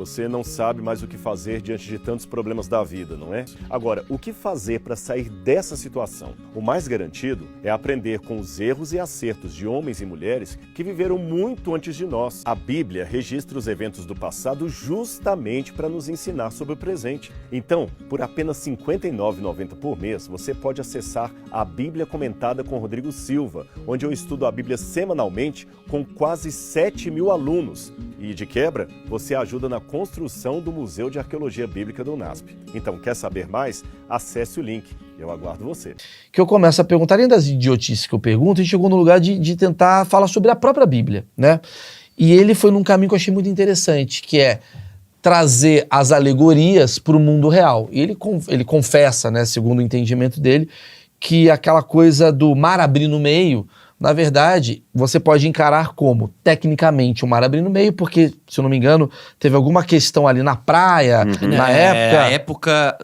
Você não sabe mais o que fazer diante de tantos problemas da vida, não é? Agora, o que fazer para sair dessa situação? O mais garantido é aprender com os erros e acertos de homens e mulheres que viveram muito antes de nós. A Bíblia registra os eventos do passado justamente para nos ensinar sobre o presente. Então, por apenas R$ 59,90 por mês, você pode acessar a Bíblia Comentada com Rodrigo Silva, onde eu estudo a Bíblia semanalmente com quase 7.000 alunos. E, de quebra, você ajuda na construção do Museu de Arqueologia Bíblica do UNASP. Então, quer saber mais? Acesse o link. Eu aguardo você. Que eu começo a perguntar, além das idiotices que eu pergunto, a gente chegou no lugar de tentar falar sobre a própria Bíblia, né? E ele foi num caminho que eu achei muito interessante, que é trazer as alegorias para o mundo real. E ele confessa, né, segundo o entendimento dele, que aquela coisa do mar abrir no meio, na verdade, você pode encarar como, tecnicamente, o mar abrir no meio, porque, se eu não me engano, teve alguma questão ali na praia, na época... A época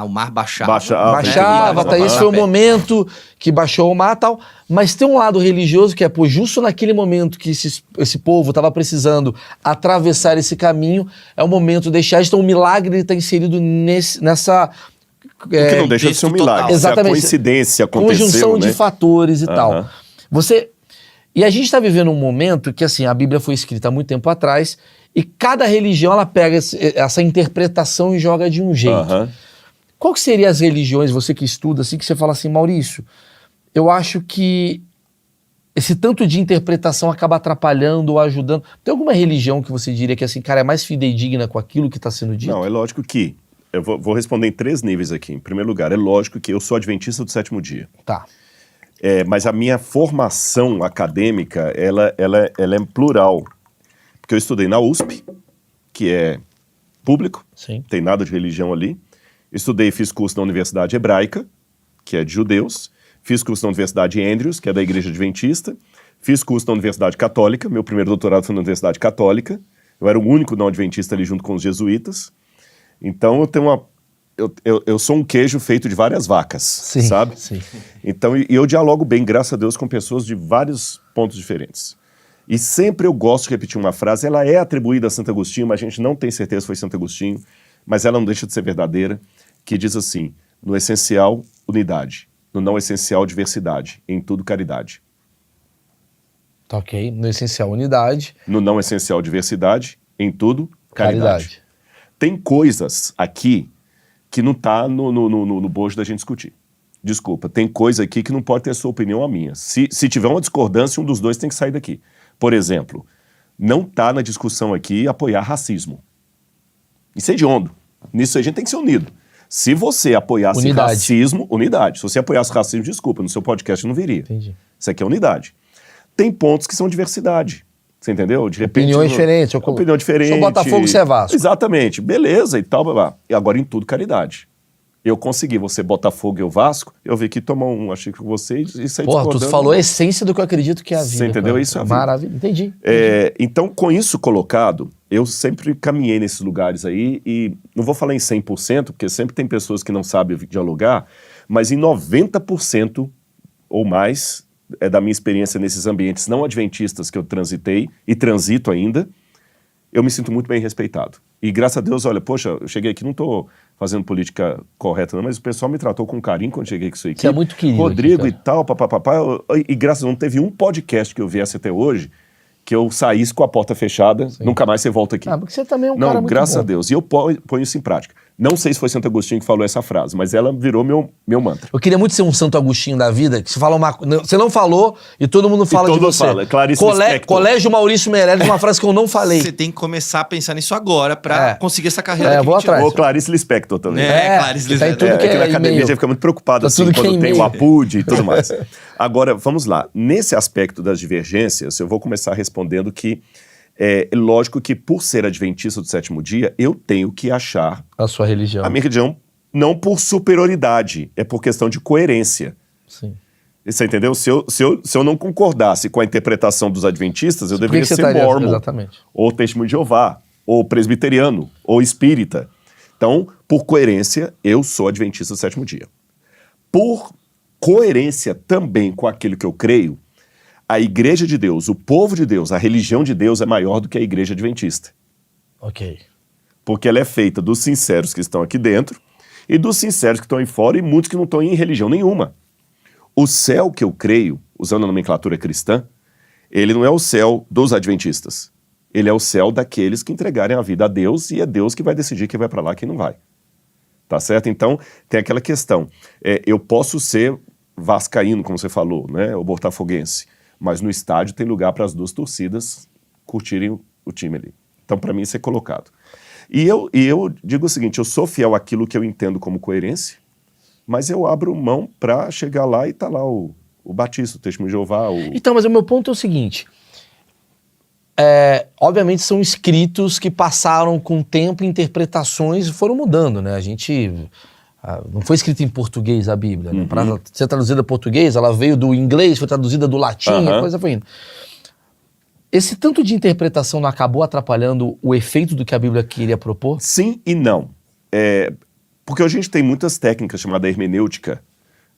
o mar baixava. Baixava, tá? Esse foi o momento que baixou o mar e tal. Mas tem um lado religioso que é, pô, justo naquele momento que esse povo estava precisando atravessar esse caminho, é o momento de deixar. Então, o milagre está inserido nessa... O que não deixa de ser um milagre. Exatamente. Se a coincidência aconteceu, conjunção né? de fatores e tal. E a gente está vivendo um momento que, assim, a Bíblia foi escrita há muito tempo atrás e cada religião, ela pega essa interpretação e joga de um jeito. Qual que seriam as religiões, você que estuda, assim, que você fala assim, Maurício, eu acho que esse tanto de interpretação acaba atrapalhando ou ajudando. Tem alguma religião que você diria que, assim, cara, é mais fidedigna com aquilo que está sendo dito? Não, é lógico que... Eu vou responder em 3 níveis aqui. Em primeiro lugar, é lógico que eu sou adventista do 7º dia. Tá. Mas a minha formação acadêmica, ela é plural. Porque eu estudei na USP, que é público, Sim. Tem nada de religião ali. Fiz curso na Universidade Hebraica, que é de judeus. Fiz curso na Universidade Andrews, que é da Igreja Adventista. Fiz curso na Universidade Católica, meu primeiro doutorado foi na Universidade Católica. Eu era o único não adventista ali junto com os jesuítas. Então eu tenho eu sou um queijo feito de várias vacas, sabe? Sim. Então, eu dialogo bem, graças a Deus, com pessoas de vários pontos diferentes. E sempre eu gosto de repetir uma frase, ela é atribuída a Santo Agostinho, mas a gente não tem certeza se foi Santo Agostinho, mas ela não deixa de ser verdadeira, que diz assim, no essencial, unidade, no não essencial, diversidade, em tudo, caridade. Tá ok, no essencial, unidade. No não essencial, diversidade, em tudo, caridade. Tem coisas aqui que não tá no bojo da gente discutir. Desculpa, tem coisa aqui que não pode ter sua opinião ou a minha. Se tiver uma discordância, um dos dois tem que sair daqui. Por exemplo, não tá na discussão aqui apoiar racismo. Isso é hediondo. Nisso a gente tem que ser unido. Se você apoiasse racismo, unidade. Se você apoiasse racismo, desculpa, no seu podcast eu não viria. Entendi. Isso aqui é unidade. Tem pontos que são diversidade. Você entendeu? De repente... Opiniões diferentes. Opinião diferente. Sou Botafogo, você é Vasco. Exatamente. Beleza e tal, blá, blá. E agora em tudo, caridade. Eu consegui, você Botafogo e eu Vasco, eu vi que tomar achei que você e saí discordando. Tu falou a essência do que eu acredito que é a vida. Você entendeu? Cara. Isso é a vida. Maravilha, entendi. Então, com isso colocado, eu sempre caminhei nesses lugares aí e não vou falar em 100%, porque sempre tem pessoas que não sabem dialogar, mas em 90% ou mais da minha experiência nesses ambientes não adventistas que eu transitei e transito ainda, eu me sinto muito bem respeitado. E graças a Deus, olha, poxa, eu cheguei aqui, não estou fazendo política correta não, mas o pessoal me tratou com carinho quando cheguei com isso aqui. Você é muito querido. Rodrigo aqui, e tal, papapá. E graças a Deus, não teve um podcast que eu viesse até hoje que eu saísse com a porta fechada, nunca mais você volta aqui. Porque você também é um cara muito bom. Não, graças a Deus. E eu ponho isso em prática. Não sei se foi Santo Agostinho que falou essa frase, mas ela virou meu mantra. Eu queria muito ser um Santo Agostinho da vida, que você fala você não falou e todo mundo fala de você. Fala. Clarice Lispector. Colégio Maurício Meirelles, uma frase que eu não falei. Você tem que começar a pensar nisso agora pra conseguir essa carreira eu vou atrás. Ou Clarice Lispector também. Clarice Lispector. Tudo que na academia já fica muito preocupado assim, quando tem o APUD e tudo mais. Agora, vamos lá. Nesse aspecto das divergências, eu vou começar respondendo que é lógico que por ser adventista do 7º dia, eu tenho que achar a sua religião. A minha religião não por superioridade, é por questão de coerência. Sim. Você entendeu? Se eu não concordasse com a interpretação dos adventistas, eu deveria ser mormon, exatamente. Ou testemunho de Jeová, ou presbiteriano, ou espírita. Então, por coerência, eu sou adventista do 7º dia. Por coerência também com aquilo que eu creio, a igreja de Deus, o povo de Deus, a religião de Deus é maior do que a igreja adventista. Ok. Porque ela é feita dos sinceros que estão aqui dentro e dos sinceros que estão aí fora e muitos que não estão em religião nenhuma. O céu que eu creio, usando a nomenclatura cristã, ele não é o céu dos adventistas. Ele é o céu daqueles que entregarem a vida a Deus e é Deus que vai decidir quem vai para lá e quem não vai. Tá certo? Então, tem aquela questão. Eu posso ser vascaíno, como você falou, né? Ou botafoguense, mas no estádio tem lugar para as duas torcidas curtirem o time ali. Então, para mim, isso é colocado. E eu digo o seguinte, eu sou fiel àquilo que eu entendo como coerência, mas eu abro mão para chegar lá e tá lá o Batista, o Testemunho de Jeová. Então, mas o meu ponto é o seguinte, obviamente são escritos que passaram com o tempo, interpretações e foram mudando, né? Não foi escrita em português a Bíblia, né? Para ser traduzida em português, ela veio do inglês, foi traduzida do latim, a coisa foi indo. Esse tanto de interpretação não acabou atrapalhando o efeito do que a Bíblia queria propor? Sim e não. Porque hoje a gente tem muitas técnicas chamadas hermenêutica,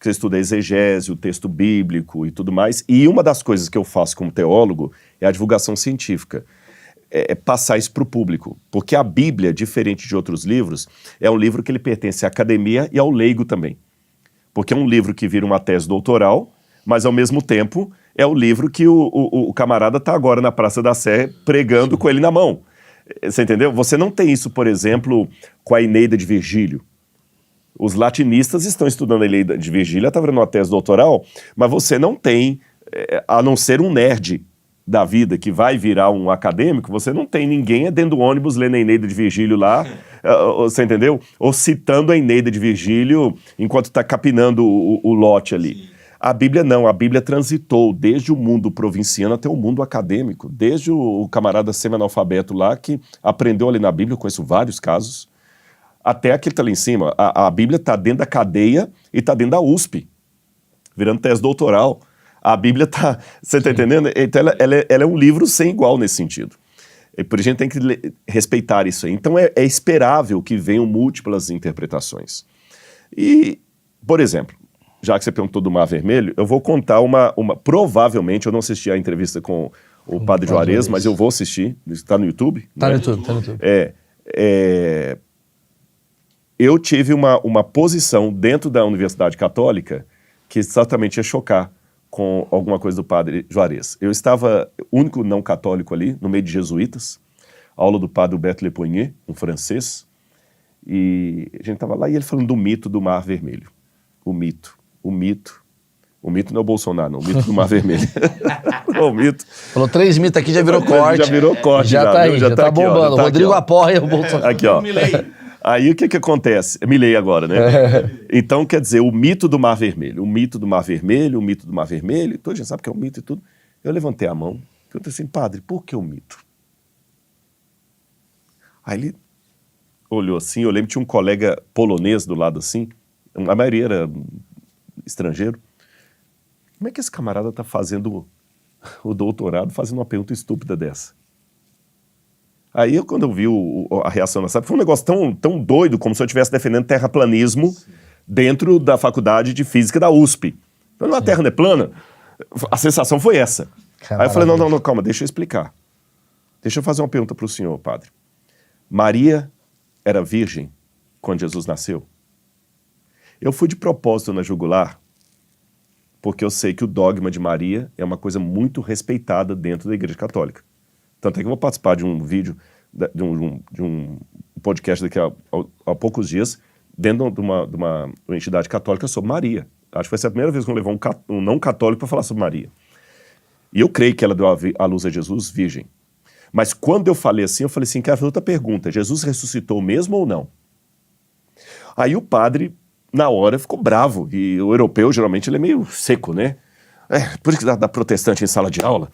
que você estuda a exegese, o texto bíblico e tudo mais, e uma das coisas que eu faço como teólogo é a divulgação científica. Passar isso para o público, porque a Bíblia, diferente de outros livros, é um livro que ele pertence à academia e ao leigo também. Porque é um livro que vira uma tese doutoral, mas ao mesmo tempo é o livro que o camarada está agora na Praça da Sé pregando com ele na mão. Você entendeu? Você não tem isso, por exemplo, com a Eneida de Virgílio. Os latinistas estão estudando a Eneida de Virgílio, está virando uma tese doutoral, mas você não tem, a não ser um nerd da vida que vai virar um acadêmico, você não tem ninguém dentro do ônibus lendo a Eneida de Virgílio lá, você entendeu? Ou citando a Eneida de Virgílio enquanto está capinando o lote ali. Sim. A Bíblia não, a Bíblia transitou desde o mundo provinciano até o mundo acadêmico, desde o camarada semi-analfabeto lá que aprendeu ali na Bíblia, eu conheço vários casos, até aquele que está ali em cima. A Bíblia está dentro da cadeia e está dentro da USP, virando tese doutoral. A Bíblia está, você está entendendo? Então ela é um livro sem igual nesse sentido. E por isso a gente tem que respeitar isso aí. Então é esperável que venham múltiplas interpretações. E, por exemplo, já que você perguntou do Mar Vermelho, eu vou contar provavelmente, eu não assisti a entrevista com o Padre Juarez, mas eu vou assistir, está no YouTube? Está no YouTube, está no YouTube. Eu tive uma posição dentro da Universidade Católica que exatamente ia chocar com alguma coisa do Padre Juarez. Eu estava único não católico ali, no meio de jesuítas, aula do Padre Huberto Lepoignet, um francês, e a gente estava lá e ele falando do mito do Mar Vermelho. O mito não é o Bolsonaro, não, o mito do Mar Vermelho. O mito. Falou 3 mitos aqui, já virou corte. Já virou corte. Já tá aí, já tá bombando. Ó, Rodrigo aqui, apoia o Bolsonaro. Aqui, ó. Aí o que acontece? Milei agora, né? Então, quer dizer, o mito do Mar Vermelho. O mito do Mar Vermelho, o mito do Mar Vermelho. Então, a gente sabe que é um mito e tudo. Eu levantei a mão e perguntei assim, padre, por que o mito? Aí ele olhou assim, eu lembro que tinha um colega polonês do lado assim, a maioria era estrangeiro. Como é que esse camarada está fazendo o doutorado, fazendo uma pergunta estúpida dessa? Aí, quando eu vi a reação da SAP, foi um negócio tão doido, como se eu estivesse defendendo terraplanismo dentro da faculdade de física da USP. Então, a Terra não é plana? A sensação foi essa. Caramba. Aí eu falei, não, calma, deixa eu explicar. Deixa eu fazer uma pergunta para o senhor, padre. Maria era virgem quando Jesus nasceu? Eu fui de propósito na jugular, porque eu sei que o dogma de Maria é uma coisa muito respeitada dentro da Igreja Católica. Tanto é que eu vou participar de um vídeo, de um podcast daqui a poucos dias, dentro de uma entidade católica sobre Maria. Acho que vai ser a primeira vez que eu vou levar um não católico para falar sobre Maria. E eu creio que ela deu a luz a Jesus virgem. Mas quando eu falei assim, quero fazer outra pergunta. Jesus ressuscitou mesmo ou não? Aí o padre, na hora, ficou bravo. E o europeu, geralmente, ele é meio seco, né? Por isso que dá protestante em sala de aula.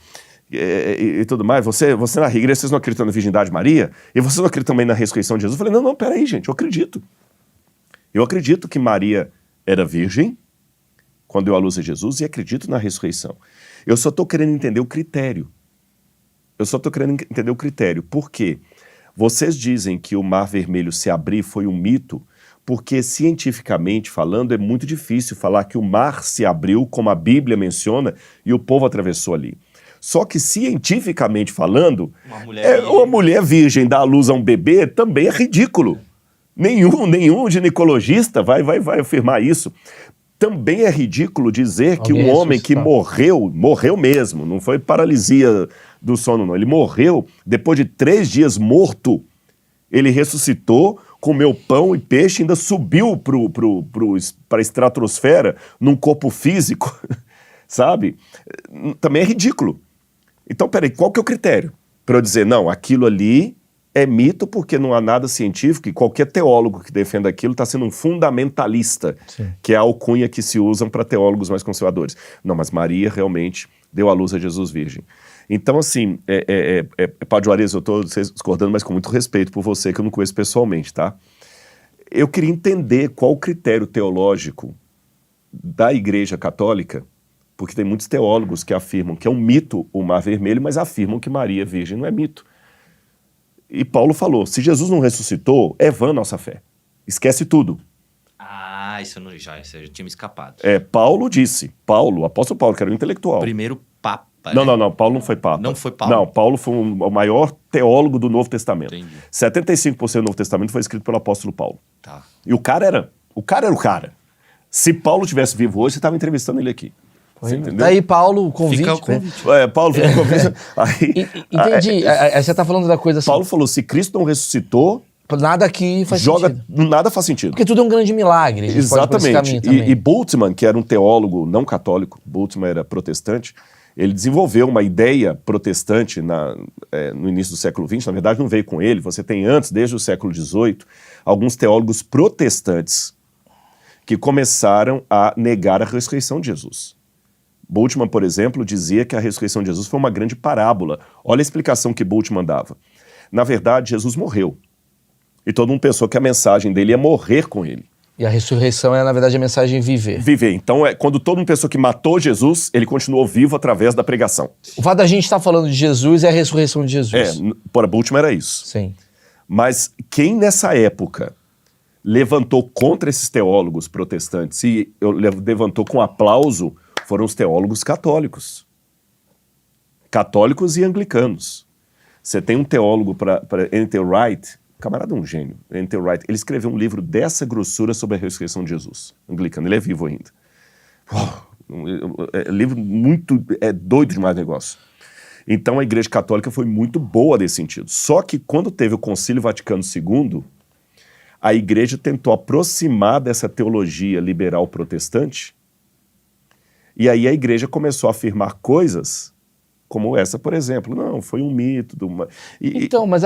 E tudo mais, você na igreja, vocês não acreditam na virgindade de Maria? E vocês não acreditam também na ressurreição de Jesus? Eu falei, não, peraí, gente, eu acredito. Eu acredito que Maria era virgem quando deu à luz a Jesus e acredito na ressurreição. Eu só estou querendo entender o critério. Por quê? Vocês dizem que o Mar Vermelho se abrir foi um mito, porque cientificamente falando é muito difícil falar que o mar se abriu, como a Bíblia menciona, e o povo atravessou ali. Só que, cientificamente falando, uma uma mulher virgem dar à luz a um bebê também é ridículo. Nenhum ginecologista vai afirmar isso. Também é ridículo dizer que um homem que morreu mesmo, não foi paralisia do sono, não. Ele morreu, depois de 3 dias morto, ele ressuscitou, comeu pão e peixe, ainda subiu para a estratosfera num corpo físico, sabe? Também é ridículo. Então, peraí, qual que é o critério? Para eu dizer, não, aquilo ali é mito porque não há nada científico e qualquer teólogo que defenda aquilo está sendo um fundamentalista, que é a alcunha que se usam para teólogos mais conservadores. Não, mas Maria realmente deu à luz a Jesus virgem. Então, assim, Padre Juarez, eu estou discordando, mas com muito respeito por você, que eu não conheço pessoalmente, tá? Eu queria entender qual o critério teológico da Igreja Católica, porque tem muitos teólogos que afirmam que é um mito o Mar Vermelho, mas afirmam que Maria virgem não é mito. E Paulo falou, se Jesus não ressuscitou, é vã nossa fé. Esquece tudo. Isso eu já tinha me escapado. Paulo disse, o apóstolo Paulo, que era um intelectual. Primeiro papa. Não, Paulo não foi papa. Não foi Paulo? Não, Paulo foi o maior teólogo do Novo Testamento. Entendi. 75% do Novo Testamento foi escrito pelo apóstolo Paulo. Tá. E o cara era o cara. Se Paulo tivesse vivo hoje, você estava entrevistando ele aqui. Você entendeu? Daí Paulo, o convite. Fica o convite. Paulo fica o convite. Entendi. Aí você está falando da coisa assim. Paulo falou, se Cristo não ressuscitou, nada aqui faz sentido. Nada faz sentido. Porque tudo é um grande milagre. Exatamente. E Bultmann, que era um teólogo não católico, Bultmann era protestante, ele desenvolveu uma ideia protestante no início do século XX, na verdade não veio com ele, você tem antes, desde o século XVIII, alguns teólogos protestantes que começaram a negar a ressurreição de Jesus. Bultmann, por exemplo, dizia que a ressurreição de Jesus foi uma grande parábola. Olha a explicação que Bultmann dava. Na verdade, Jesus morreu. E todo mundo pensou que a mensagem dele ia morrer com ele. E a ressurreição é, na verdade, a mensagem viver. Viver. Então, quando todo mundo pensou que matou Jesus, ele continuou vivo através da pregação. O fato da gente estar falando de Jesus é a ressurreição de Jesus. Para Bultmann era isso. Sim. Mas quem nessa época levantou contra esses teólogos protestantes e levantou com aplauso foram os teólogos católicos. Católicos e anglicanos. Você tem um teólogo para N.T. Wright, camarada é um gênio, N.T. Wright, ele escreveu um livro dessa grossura sobre a ressurreição de Jesus. Anglicano, ele é vivo ainda. Livro muito... doido demais o negócio. Então a Igreja Católica foi muito boa nesse sentido. Só que quando teve o Concílio Vaticano II, a Igreja tentou aproximar dessa teologia liberal protestante, e aí a Igreja começou a afirmar coisas como essa, por exemplo. Não, foi um mito. Então, mas